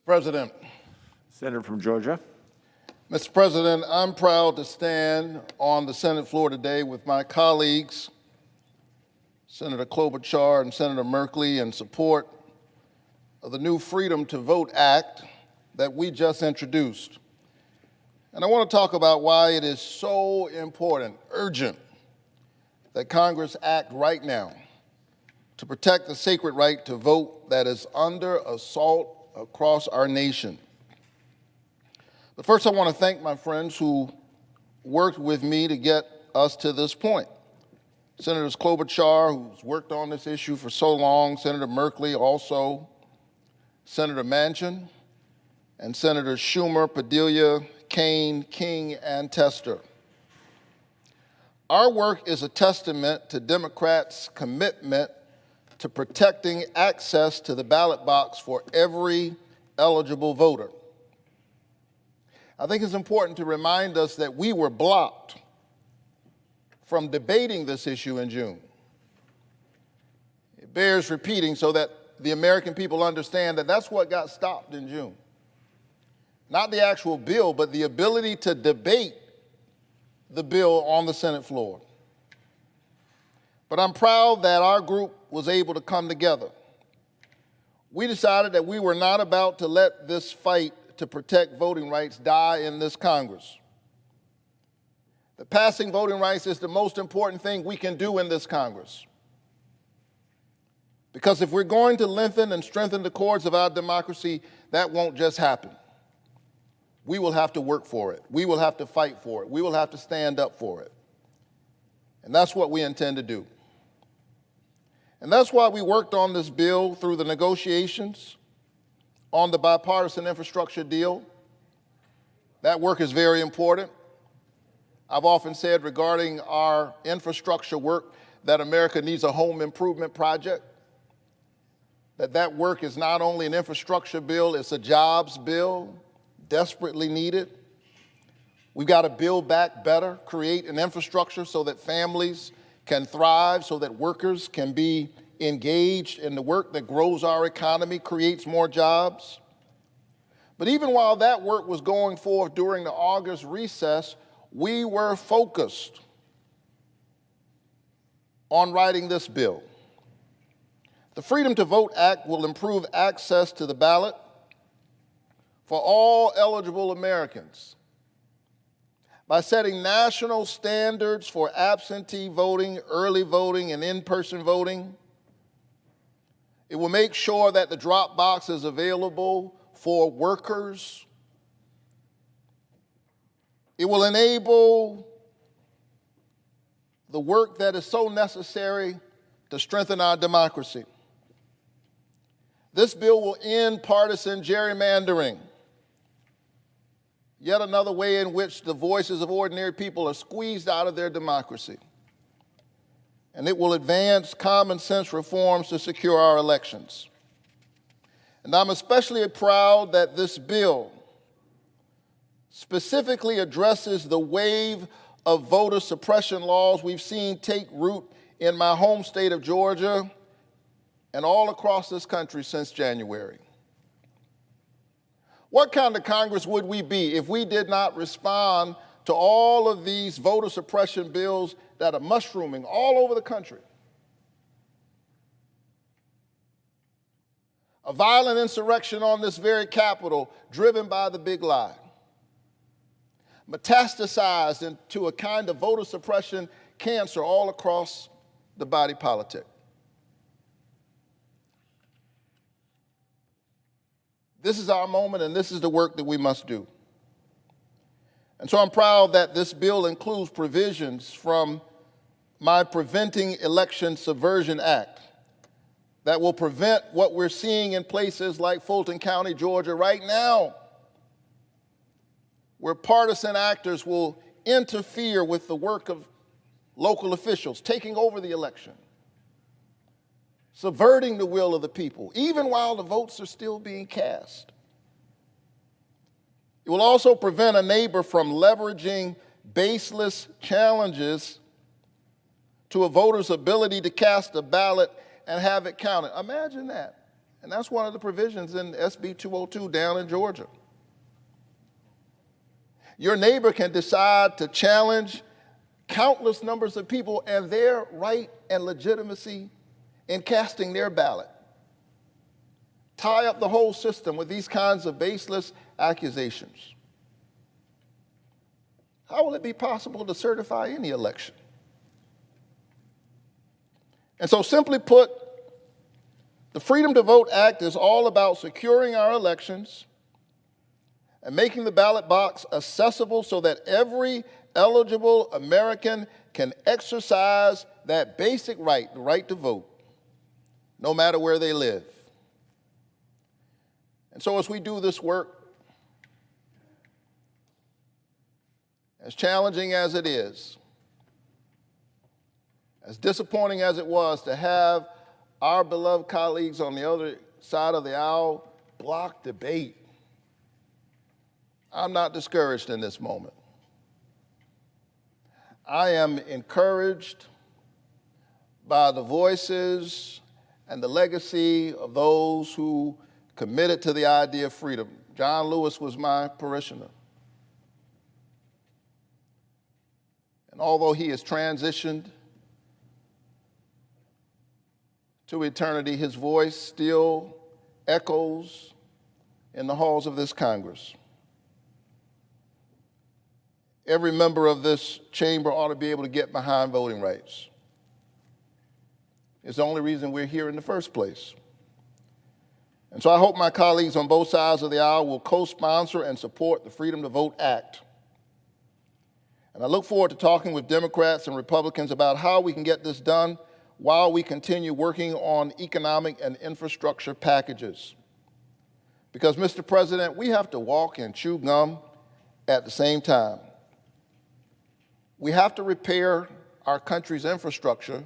President. Senator from Georgia. Mr. President, I'm proud to stand on the Senate floor today with my colleagues, Senator Klobuchar and Senator Merkley, in support of the new Freedom to Vote Act that we just introduced. And I want to talk about why it is so important, urgent, that Congress act right now to protect the sacred right to vote that is under assault across our nation. But first, I want to thank my friends who worked with me to get us to this point. Senators Klobuchar, who's worked on this issue for so long, Senator Merkley also, Senator Manchin, and Senators Schumer, Padilla, Kaine, King, and Tester. Our work is a testament to Democrats' commitment to protecting access to the ballot box for every eligible voter. I think it's important to remind us that we were blocked from debating this issue in June. It bears repeating so that the American people understand that that's what got stopped in June. Not the actual bill, but the ability to debate the bill on the Senate floor. But I'm proud that our group was able to come together. We decided that we were not about to let this fight to protect voting rights die in this Congress. That passing voting rights is the most important thing we can do in this Congress. Because if we're going to lengthen and strengthen the cords of our democracy, that won't just happen. We will have to work for it. We will have to fight for it. We will have to stand up for it. And that's what we intend to do. And that's why we worked on this bill through the negotiations on the bipartisan infrastructure deal. That work is very important. I've often said regarding our infrastructure work that America needs a home improvement project, that work is not only an infrastructure bill, it's a jobs bill, desperately needed. We've got to build back better, create an infrastructure so that families can thrive, so that workers can be engaged in the work that grows our economy, creates more jobs. But even while that work was going forth during the August recess, we were focused on writing this bill. The Freedom to Vote Act will improve access to the ballot for all eligible Americans by setting national standards for absentee voting, early voting, and in-person voting. It will make sure that the drop box is available for workers. It will enable the work that is so necessary to strengthen our democracy. This bill will end partisan gerrymandering, yet another way in which the voices of ordinary people are squeezed out of their democracy. And it will advance common sense reforms to secure our elections. And I'm especially proud that this bill specifically addresses the wave of voter suppression laws we've seen take root in my home state of Georgia and all across this country since January. What kind of Congress would we be if we did not respond to all of these voter suppression bills that are mushrooming all over the country? A violent insurrection on this very Capitol driven by the big lie, metastasized into a kind of voter suppression cancer all across the body politic. This is our moment, and this is the work that we must do. And so I'm proud that this bill includes provisions from my Preventing Election Subversion Act that will prevent what we're seeing in places like Fulton County, Georgia right now, where partisan actors will interfere with the work of local officials, taking over the election, subverting the will of the people, even while the votes are still being cast. It will also prevent a neighbor from leveraging baseless challenges to a voter's ability to cast a ballot and have it counted. Imagine that. And that's one of the provisions in SB 202 down in Georgia. Your neighbor can decide to challenge countless numbers of people and their right and legitimacy in casting their ballot. Tie up the whole system with these kinds of baseless accusations. How will it be possible to certify any election? And so, simply put, the Freedom to Vote Act is all about securing our elections and making the ballot box accessible so that every eligible American can exercise that basic right, the right to vote, no matter where they live. And so as we do this work, as challenging as it is, as disappointing as it was to have our beloved colleagues on the other side of the aisle block debate, I'm not discouraged in this moment. I am encouraged by the voices and the legacy of those who committed to the idea of freedom. John Lewis was my parishioner. And although he has transitioned to eternity, his voice still echoes in the halls of this Congress. Every member of this chamber ought to be able to get behind voting rights. It's the only reason we're here in the first place. And so I hope my colleagues on both sides of the aisle will co-sponsor and support the Freedom to Vote Act. And I look forward to talking with Democrats and Republicans about how we can get this done while we continue working on economic and infrastructure packages. Because, Mr. President, we have to walk and chew gum at the same time. We have to repair our country's infrastructure,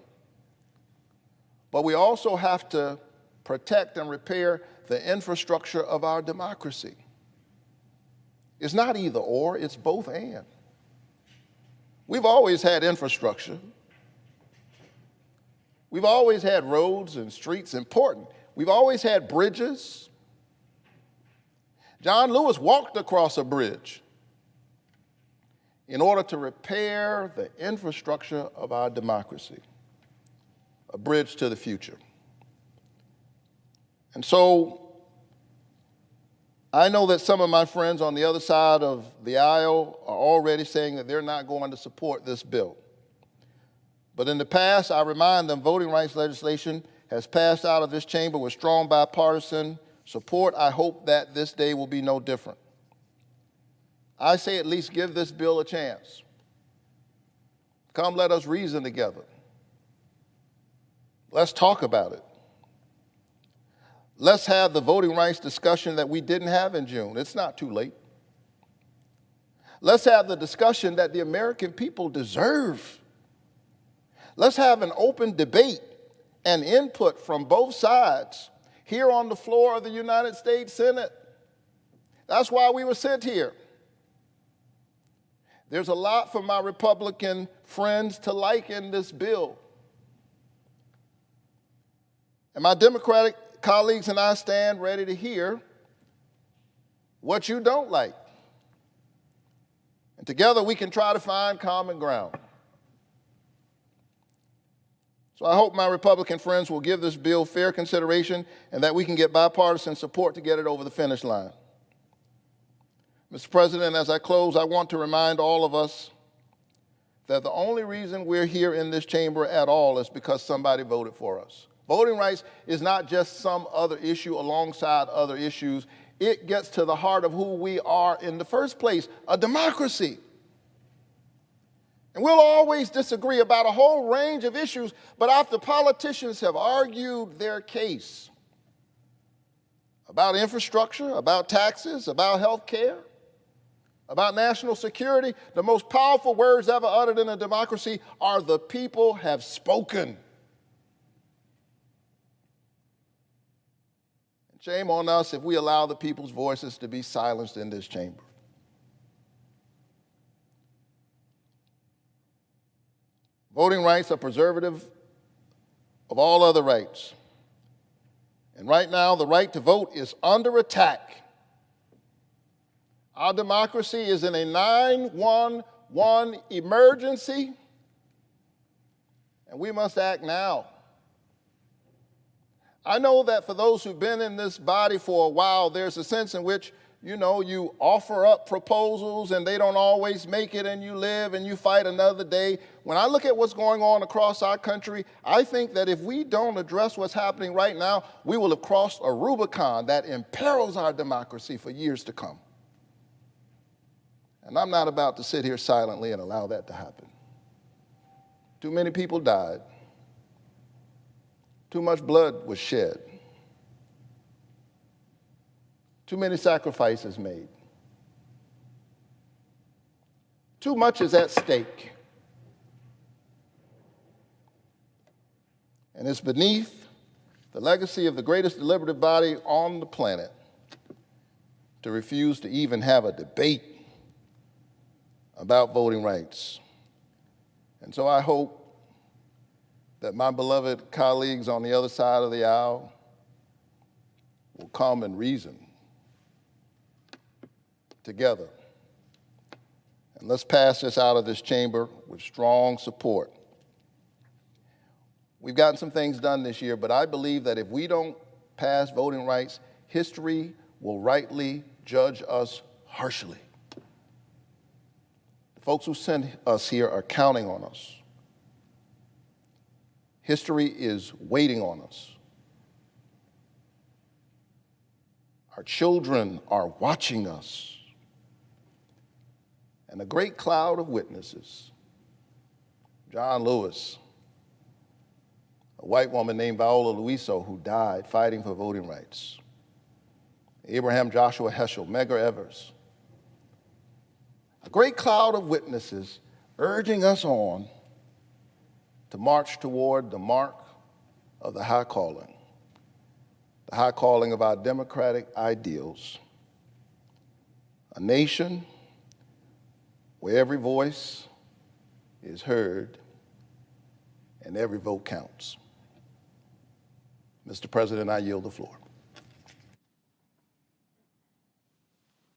but we also have to protect and repair the infrastructure of our democracy. It's not either or, it's both and. We've always had infrastructure. We've always had roads and streets, important. We've always had bridges. John Lewis walked across a bridge in order to repair the infrastructure of our democracy, a bridge to the future. And so I know that some of my friends on the other side of the aisle are already saying that they're not going to support this bill. But in the past, I remind them voting rights legislation has passed out of this chamber with strong bipartisan support. I hope that this day will be no different. I say at least give this bill a chance. Come, let us reason together. Let's talk about it. Let's have the voting rights discussion that we didn't have in June. It's not too late. Let's have the discussion that the American people deserve. Let's have an open debate and input from both sides here on the floor of the United States Senate. That's why we were sent here. There's a lot for my Republican friends to like in this bill. And my Democratic colleagues and I stand ready to hear what you don't like. And together we can try to find common ground. So I hope my Republican friends will give this bill fair consideration and that we can get bipartisan support to get it over the finish line. Mr. President, as I close, I want to remind all of us that the only reason we're here in this chamber at all is because somebody voted for us. Voting rights is not just some other issue alongside other issues. It gets to the heart of who we are in the first place, a democracy. And we'll always disagree about a whole range of issues, but after politicians have argued their case about infrastructure, about taxes, about health care, about national security, the most powerful words ever uttered in a democracy are "the people have spoken." And shame on us if we allow the people's voices to be silenced in this chamber. Voting rights are preservative of all other rights. And right now, the right to vote is under attack. Our democracy is in a 911 emergency, and we must act now. I know that for those who've been in this body for a while, there's a sense in which, you offer up proposals and they don't always make it, and you live and you fight another day. When I look at what's going on across our country, I think that if we don't address what's happening right now, we will have crossed a Rubicon that imperils our democracy for years to come. And I'm not about to sit here silently and allow that to happen. Too many people died. Too much blood was shed. Too many sacrifices made. Too much is at stake. And it's beneath the legacy of the greatest deliberative body on the planet to refuse to even have a debate about voting rights. And so I hope that my beloved colleagues on the other side of the aisle will come and reason together. And let's pass this out of this chamber with strong support. We've gotten some things done this year, but I believe that if we don't pass voting rights, history will rightly judge us harshly. The folks who sent us here are counting on us. History is waiting on us. Our children are watching us. And a great cloud of witnesses, John Lewis, a white woman named Viola Luiso who died fighting for voting rights, Abraham Joshua Heschel, Medgar Evers, a great cloud of witnesses urging us on to march toward the mark of the high calling of our democratic ideals, a nation where every voice is heard and every vote counts. Mr. President, I yield the floor.